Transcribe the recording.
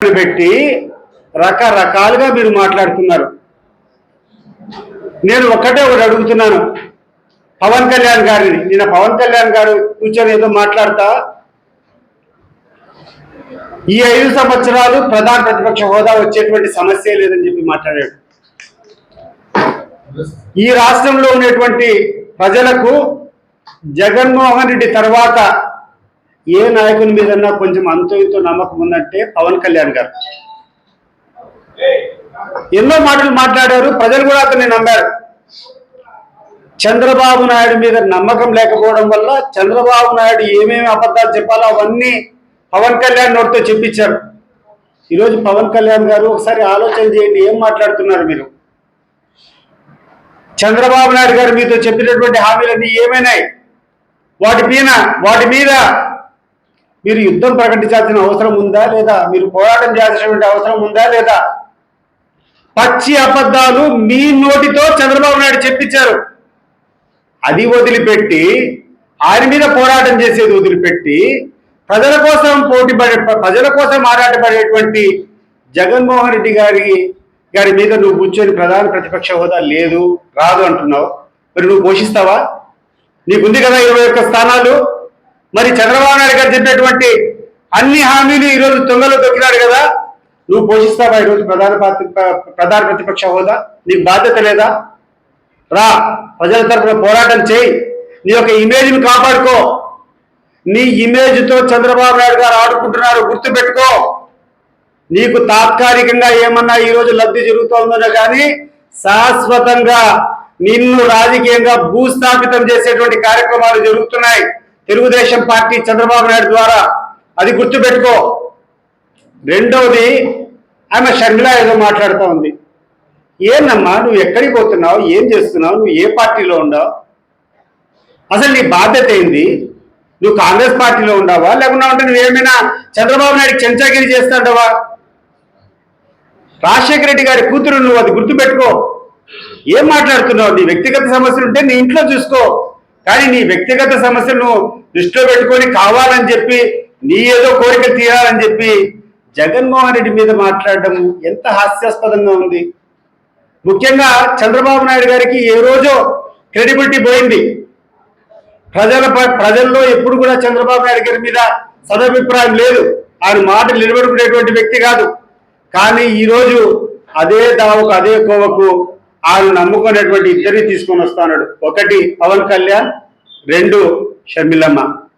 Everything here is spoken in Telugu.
పెట్టి రకరకాలుగా మీరు మాట్లాడుతున్నారు. నేను ఒకటి అడుగుతున్నాను పవన్ కళ్యాణ్ గారిని. నిన్న పవన్ కళ్యాణ్ గారు కూర్చొని ఏదో మాట్లాడతా ఈ 5 సంవత్సరాలు ప్రధాన ప్రతిపక్ష హోదా వచ్చేటువంటి సమస్య లేదని చెప్పి మాట్లాడాడు. ఈ రాష్ట్రంలో ఉన్నటువంటి ప్రజలకు జగన్మోహన్ రెడ్డి తర్వాత ఏ నాయకుని మీదన్నా కొంచెం అంతో ఇంతో నమ్మకం ఉందంటే పవన్ కళ్యాణ్ గారు. ఎన్నో మాటలు మాట్లాడారు, ప్రజలు కూడా అతన్ని నమ్మారు. చంద్రబాబు నాయుడు మీద నమ్మకం లేకపోవడం వల్ల చంద్రబాబు నాయుడు ఏమేమి అబద్ధాలు చెప్పాలో అవన్నీ పవన్ కళ్యాణ్ నోటితో చెప్పించారు. ఈరోజు పవన్ కళ్యాణ్ గారు ఒకసారి ఆలోచన చేయండి, ఏం మాట్లాడుతున్నారు మీరు? చంద్రబాబు నాయుడు గారు మీతో చెప్పినటువంటి హామీలన్నీ ఏమైనాయి? వాటి మీద మీరు యుద్ధం ప్రకటించాల్సిన అవసరం ఉందా లేదా? మీరు పోరాటం చేయాల్సినటువంటి అవసరం ఉందా లేదా? పచ్చి అబద్ధాలు మీ నోటితో చంద్రబాబు నాయుడు చెప్పించారు. అది వదిలిపెట్టి, ఆయన మీద పోరాటం చేసేది వదిలిపెట్టి, ప్రజల కోసం ఆరాటపడేటువంటి జగన్మోహన్ రెడ్డి గారి మీద నువ్వు కూర్చొని ప్రధాన ప్రతిపక్ష హోదా రాదు అంటున్నావు. మరి నువ్వు పోషిస్తావా? నీకుంది కదా 21 స్థానాలు. మరి చంద్రబాబు నాయుడు గారు చెప్పినటువంటి అన్ని హామీలు ఈరోజు తొంగలో దొక్కినాడు కదా, నువ్వు పోషిస్తావా ఈరోజు ప్రధాన ప్రతిపక్ష హోదా? నీకు బాధ్యత లేదా? రా, ప్రజల తరఫున పోరాటం చేయి, నీ యొక్క ఇమేజ్ని కాపాడుకో. నీ ఇమేజ్తో చంద్రబాబు నాయుడు గారు ఆడుకుంటున్నారు, గుర్తుపెట్టుకో. నీకు తాత్కాలికంగా ఏమన్నా ఈరోజు లబ్ధి జరుగుతుందో కానీ శాశ్వతంగా నిన్ను రాజకీయంగా భూస్థాపితం చేసేటువంటి కార్యక్రమాలు జరుగుతున్నాయి తెలుగుదేశం పార్టీ చంద్రబాబు నాయుడు ద్వారా, అది గుర్తుపెట్టుకో. రెండవది, ఆమె షర్మిల ఏదో మాట్లాడుతూ ఉంది. ఏందమ్మా నువ్వు ఎక్కడికి పోతున్నావు? ఏం చేస్తున్నావు? నువ్వు ఏ పార్టీలో ఉండవు? అసలు నీ బాధ్యత ఏంది? నువ్వు కాంగ్రెస్ పార్టీలో ఉండవా, లేకుండా ఉంటే నువ్వేమైనా చంద్రబాబు నాయుడు చెంచాగిరి చేస్తాడవా? రాజశేఖర రెడ్డి గారి కూతురు నువ్వు, అది గుర్తుపెట్టుకో. ఏం మాట్లాడుతున్నావు? నీ వ్యక్తిగత సమస్యలు ఉంటే నీ ఇంట్లో చూసుకో, కానీ నీ వ్యక్తిగత సమస్యలను దృష్టిలో పెట్టుకొని కావాలని చెప్పి నీ ఏదో కోరిక తీరాలని చెప్పి జగన్మోహన్ రెడ్డి మీద మాట్లాడడం ఎంత హాస్యాస్పదంగా ఉంది. ముఖ్యంగా చంద్రబాబు నాయుడు గారికి ఏ రోజో క్రెడిబిలిటీ పోయింది. ప్రజల్లో ఎప్పుడు కూడా చంద్రబాబు నాయుడు గారి మీద సదభిప్రాయం లేదు. ఆయన మాట నిలబడుకునేటువంటి వ్యక్తి కాదు. కానీ ఈరోజు అదే దావకు అదే కోవకు ఆయన నమ్ముకునేటువంటి ఇద్దరిని తీసుకొని వస్తున్నాడు. ఒకటి పవన్ కళ్యాణ్, 2 షర్మిలమ్మ.